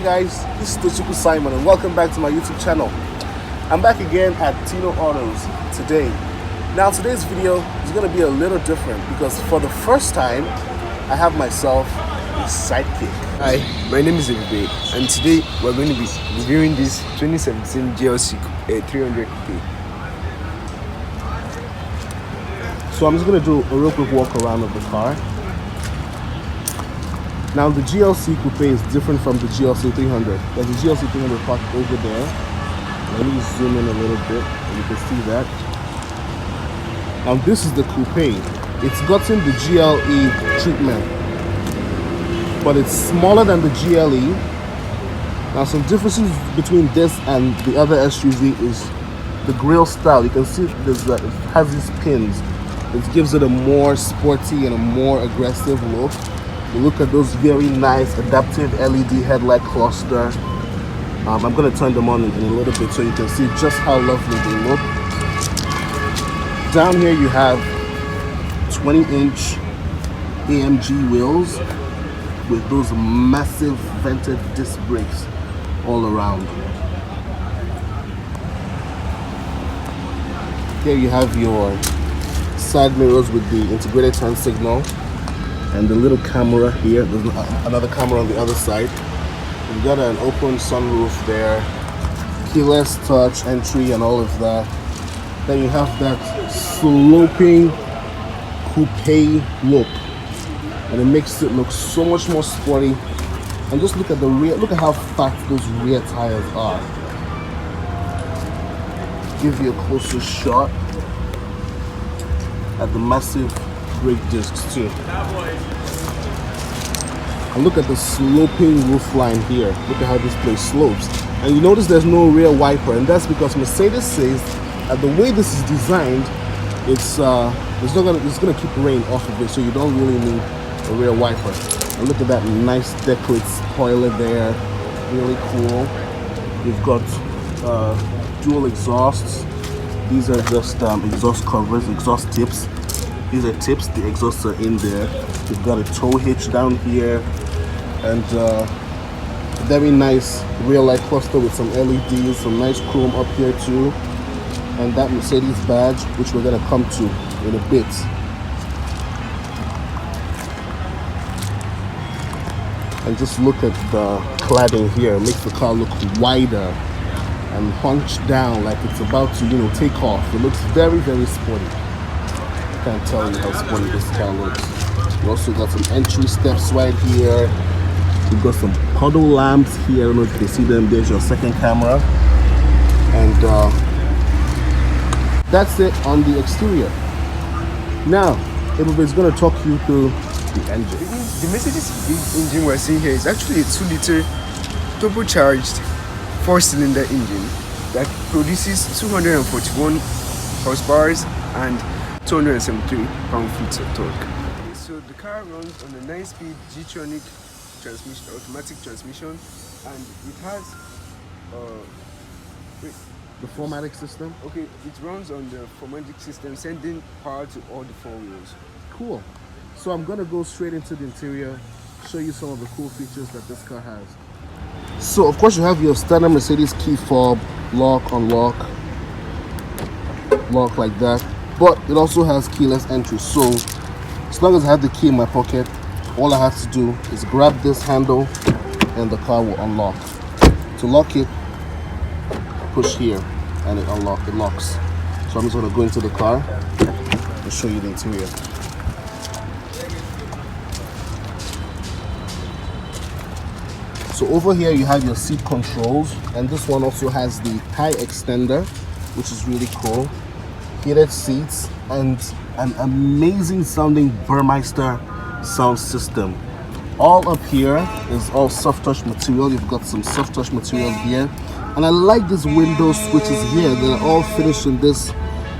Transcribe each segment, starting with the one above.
guys, this is Tochukwu Simon and welcome back to my YouTube channel. I'm back again at Tino Autos today. Now today's video is going to be a little different because for the first time I have myself a sidekick. Hi, my name is Coupe and today we're going to be reviewing this 2017 GLC 300 Coupe. So I'm just going to do a real quick walk around of the car. Now the GLC Coupe is different from the GLC 300. There's a GLC 300 parked over there. Let me zoom in a little bit and you can see that. Now this is the Coupe. It's gotten the GLE treatment, but it's smaller than the GLE. Now some differences between this and the other SUV is the grille style. You can see there's it has these pins. It gives it a more sporty and a more aggressive look. You look at those very nice adaptive LED headlight cluster. I'm going to turn them on in a little bit so you can see just how lovely they look. Down here you have 20-inch AMG wheels with those massive vented disc brakes all around. Here you have your side mirrors with the integrated turn signal and the little camera here. There's another camera on the other side. You've got an open sunroof there, keyless touch entry and all of that. Then you have that sloping coupe look, and it makes it look so much more sporty. And just look at the rear, look at how fat those rear tires are. Give you a closer shot at the massive brake discs too. And look at the sloping roof line here. Look at how this place slopes. And you notice there's no rear wiper, and that's because Mercedes says that the way this is designed, it's gonna keep rain off of it, so you don't really need a rear wiper. And look at that nice decorated spoiler there, really cool. You've got dual exhausts. These are just exhaust covers, exhaust tips. These are tips, the exhausts are in there. You've got a tow hitch down here, and very nice rear light cluster with some LEDs, some nice chrome up here too, and that Mercedes badge, which we're gonna come to in a bit. And just look at the cladding here. It makes the car look wider and hunched down like it's about to, take off. It looks very, very sporty. Can't tell you how sporty this car looks. You also got some entry steps right here. You've got some puddle lamps here. I don't know if you can see them. There's your second camera. And that's it on the exterior. Now, everybody's going to talk you through the engine. The Mercedes engine we're seeing here is actually a 2-liter turbocharged 4-cylinder engine that produces 241 horsepower and 273 pound-feet of torque. So the car runs on a 9-speed G-tronic transmission, automatic transmission, and it has The 4MATIC system? Okay, it runs on the 4MATIC system, sending power to all the 4 wheels. Cool. So I'm gonna go straight into the interior, show you some of the cool features that this car has. So of course you have your standard Mercedes key fob, lock, unlock, lock like that. But it also has keyless entry, so as long as I have the key in my pocket, all I have to do is grab this handle and the car will unlock. To lock it, push here and it locks. So I'm just going to go into the car and show you the interior. So over here you have your seat controls, and this one also has the tie extender, which is really cool. Heated seats and an amazing sounding Burmeister sound system. All up here is all soft touch material. You've got some soft touch material here, and I like these window switches here. They're all finished in this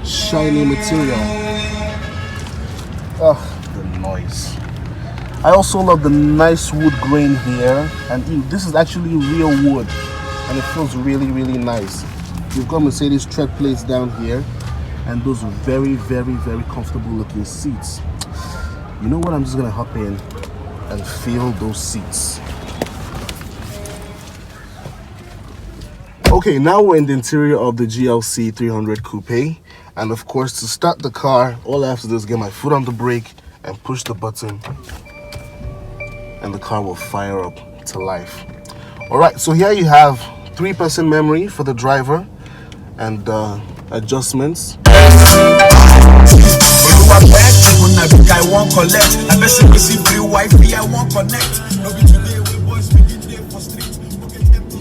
shiny material. Oh, the noise. I also love the nice wood grain here, and this is actually real wood and it feels really, really nice. You've got Mercedes tread plates down here and those very, very, very comfortable looking seats. You know what, I'm just gonna hop in and feel those seats. Okay, now we're in the interior of the GLC 300 Coupe, and of course, to start the car, all I have to do is get my foot on the brake and push the button, and the car will fire up to life. All right, so here you have 3% memory for the driver and adjustments.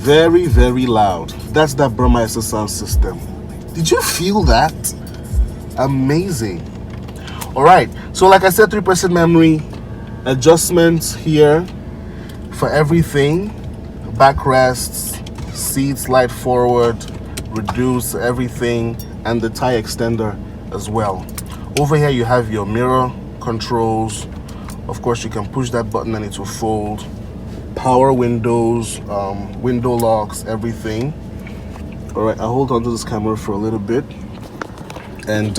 Very, very loud. That's that Burmeister sound system. Did you feel that? Amazing. All right, so like I said, 3% memory, adjustments here for everything, backrests, seats slide forward, reduce everything, and the tire extender as well. Over here you have your mirror controls. Of course, you can push that button and it will fold. Power windows, window locks, everything. All right, I'll hold on to this camera for a little bit. And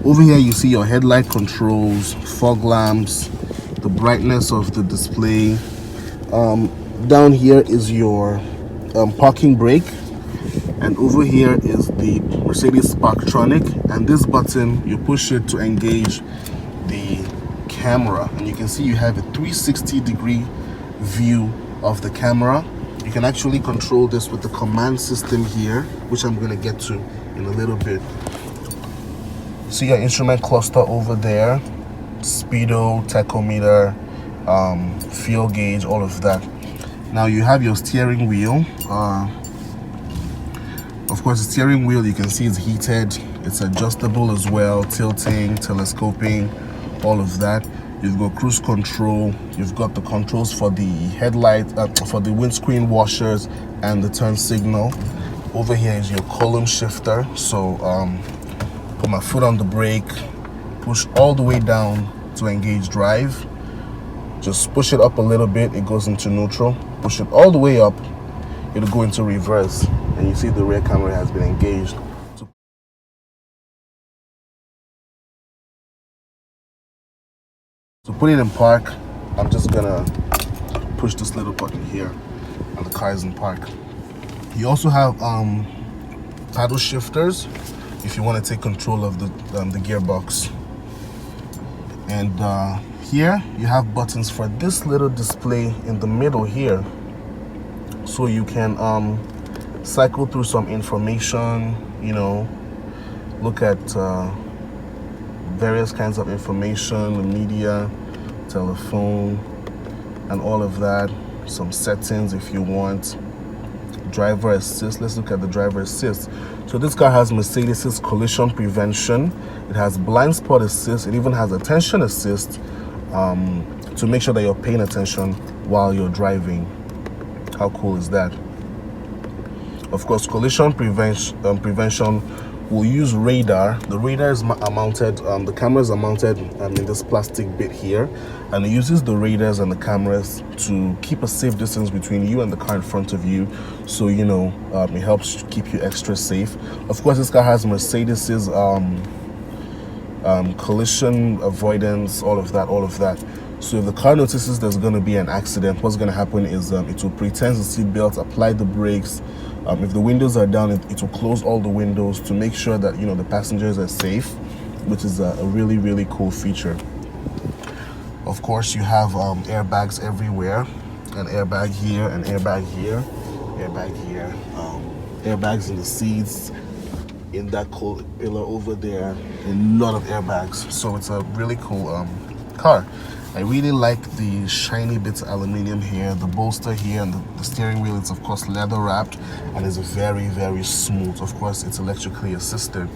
over here you see your headlight controls, fog lamps, the brightness of the display. Down here is your parking brake, and over here is the Mercedes Parktronic, and this button, you push it to engage the camera, and you can see you have a 360-degree view of the camera. You can actually control this with the command system here, which I'm going to get to in a little bit. See your instrument cluster over there, speedo, tachometer, fuel gauge, all of that. Now you have your steering wheel. Of course, the steering wheel, you can see is heated. It's adjustable as well, tilting, telescoping, all of that. You've got cruise control. You've got the controls for the headlight, for the windscreen washers and the turn signal. Over here is your column shifter. So put my foot on the brake, push all the way down to engage drive. Just push it up a little bit, it goes into neutral. Push it all the way up, it'll go into reverse. And you see the rear camera has been engaged. To put it in park, I'm just gonna push this little button here and the car is in park. You also have paddle shifters if you want to take control of the gearbox. And here you have buttons for this little display in the middle here, so you can cycle through some information, you know, look at various kinds of information, media, telephone, and all of that. Some settings if you want. Driver assist. Let's look at the driver assist. So this car has Mercedes' collision prevention. It has blind spot assist. It even has attention assist to make sure that you're paying attention while you're driving. How cool is that? Of course, collision prevention will use radar. The radars are mounted, the cameras are mounted in this plastic bit here, and it uses the radars and the cameras to keep a safe distance between you and the car in front of you, so you know it helps keep you extra safe. Of course, this car has Mercedes's collision avoidance, all of that. So if the car notices there's going to be an accident, what's going to happen is it will pretend the seat belt, apply the brakes. If the windows are down, it will close all the windows to make sure that, you know, the passengers are safe, which is a really, really cool feature. Of course, you have airbags everywhere, an airbag here, an airbag here, airbag here, airbags in the seats, in that cool pillar over there, a lot of airbags. So it's a really cool car. I really like the shiny bits of aluminium here, the bolster here, and the steering wheel. It's of course leather wrapped and is very, very smooth. Of course, it's electrically assisted.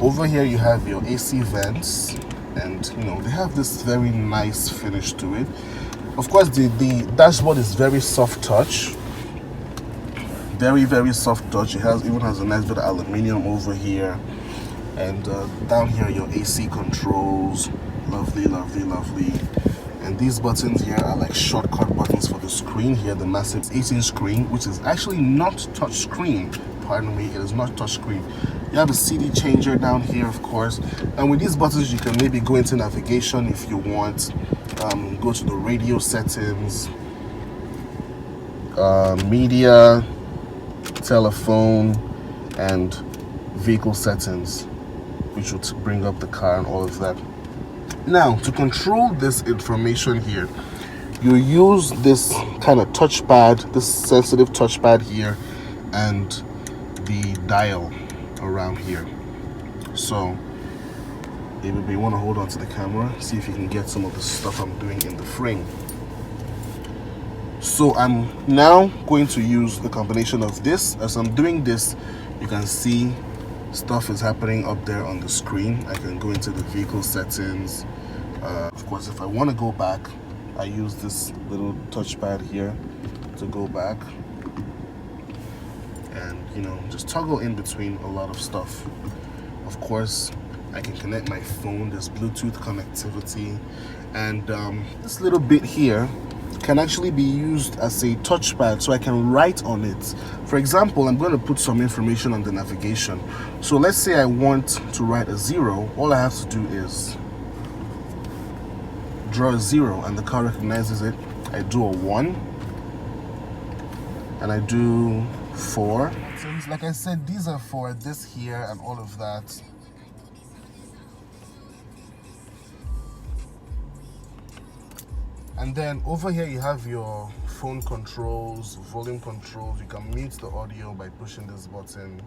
Over here you have your AC vents, and you know, they have this very nice finish to it. Of course, the dashboard is very soft touch. Very, very soft touch. It even has a nice bit of aluminium over here. And down here, your AC controls. Lovely, lovely, lovely. And these buttons here are like shortcut buttons for the screen here, the massive 18-inch screen, which is actually not touch screen. Pardon me, it is not touch screen. You have a CD changer down here, of course. And with these buttons, you can maybe go into navigation if you want. Go to the radio settings, media, telephone, and vehicle settings, which will bring up the car and all of that. Now, to control this information here, you use this kind of touchpad, this sensitive touchpad here, and the dial around here. So you want to hold on to the camera, see if you can get some of the stuff I'm doing in the frame. So I'm now going to use the combination of this. As I'm doing this, you can see stuff is happening up there on the screen. I can go into the vehicle settings. Of course, if I want to go back, I use this little touchpad here to go back, and just toggle in between a lot of stuff. Of course, I can connect my phone. There's Bluetooth connectivity, and this little bit here can actually be used as a touchpad, so I can write on it. For example, I'm going to put some information on the navigation. So let's say I want to write a 0. All I have to do is draw a 0, and the car recognizes it. I do a 1, and I do 4. So like I said, these are for this here and all of that. And then over here you have your phone controls, volume controls. You can mute the audio by pushing this button,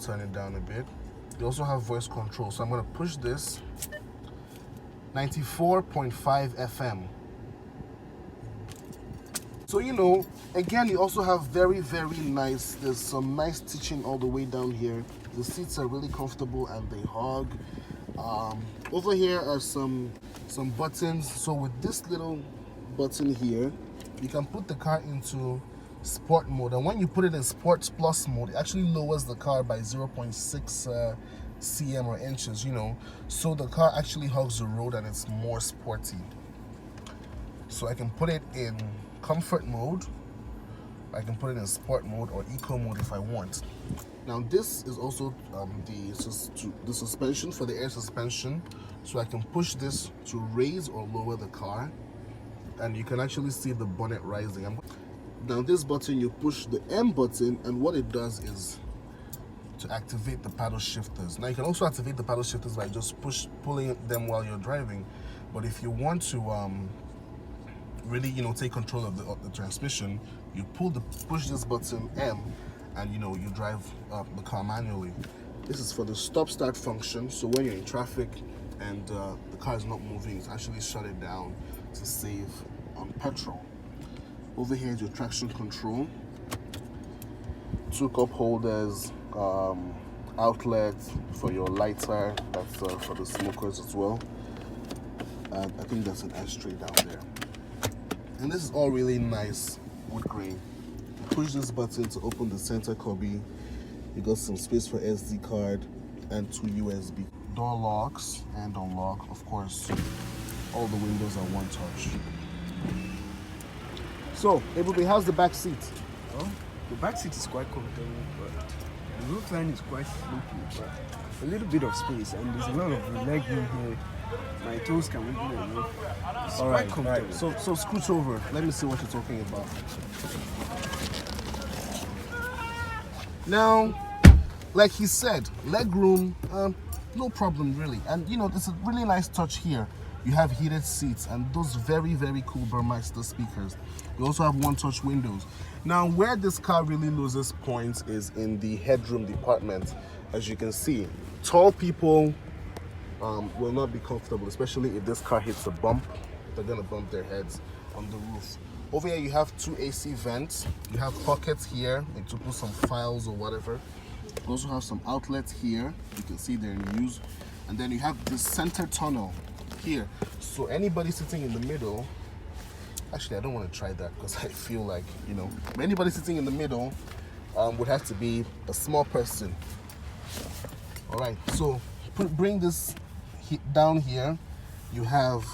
turn it down a bit. You also have voice control. So I'm going to push this. 94.5 FM. So again, you also have very, very nice, there's some nice stitching all the way down here. The seats are really comfortable and they hug. Over here are some buttons. So with this little button here, you can put the car into sport mode, and when you put it in sports plus mode, it actually lowers the car by 0.6 cm or inches, so the car actually hugs the road and it's more sporty. So I can put it in comfort mode, I can put it in sport mode or eco mode if I want. Now this is also the suspension for the air suspension, so I can push this to raise or lower the car, and you can actually see the bonnet rising. Now this button, you push the M button, and what it does is to activate the paddle shifters. Now you can also activate the paddle shifters by just pulling them while you're driving, but if you want to really take control of the transmission, you push this button M, and you drive the car manually. This is for the stop start function, so when you're in traffic and the car is not moving, it's actually shut it down to save on petrol. Over here is your traction control, 2 cup holders, outlets for your lighter, that's for the smokers as well. I think that's an ashtray down there. And this is all really nice wood grain. Push this button to open the center cubby. You got some space for SD card and 2 USB. Door locks and unlock, of course. All the windows are one touch. So, everybody, how's the back seat? Well, the back seat is quite comfortable, but the roof line is quite slopey, but a little bit of space, and there's a lot of leg room here. My toes can wiggle enough. It's quite comfortable. So scooch over. Let me see what you're talking about. Now, like he said, leg room, no problem really. And it's a really nice touch here. You have heated seats and those very, very cool Burmeister speakers. You also have one-touch windows. Now, where this car really loses points is in the headroom department. As you can see, tall people will not be comfortable, especially if this car hits a bump. They're gonna bump their heads on the roof. Over here, you have 2 AC vents. You have pockets here, like to put some files or whatever. You also have some outlets here. You can see they're in use. And then you have the center tunnel here. So anybody sitting in the middle, actually I don't want to try that because I feel like, anybody sitting in the middle would have to be a small person. All right, so bring this down here. You have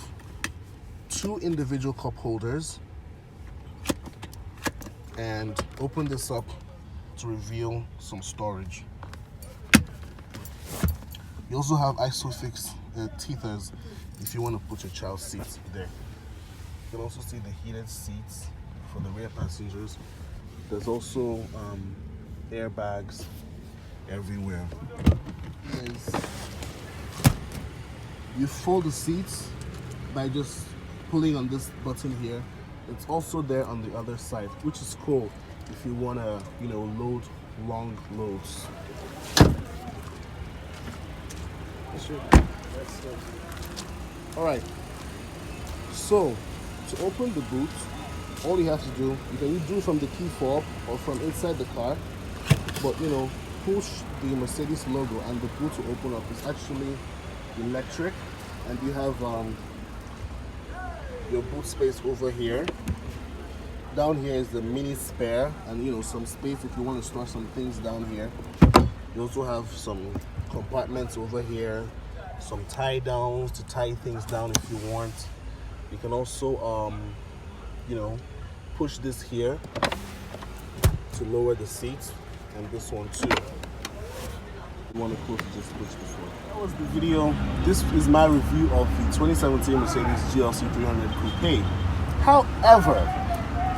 2 individual cup holders, and open this up to reveal some storage. You also have isofix teethers if you want to put your child's seat there. You can also see the heated seats for the rear passengers. There's also airbags everywhere. You fold the seats by just pulling on this button here. It's also there on the other side, which is cool if you want to, you know, load long loads. All right, so to open the boot, all you have to do, you can do from the key fob or from inside the car, but you know, push the Mercedes logo and the boot to open up. It's actually electric, and you have your boot space over here. Down here is the mini spare, and you know, some space if you want to store some things down here. You also have some compartments over here, some tie downs to tie things down if you want. You can also you know, push this here to lower the seats, and this one too. You want to push, just push this one. That was the video. This is my review of the 2017 Mercedes GLC 300 Coupe. However,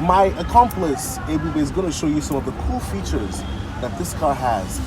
my accomplice Ebube is going to show you some of the cool features that this car has.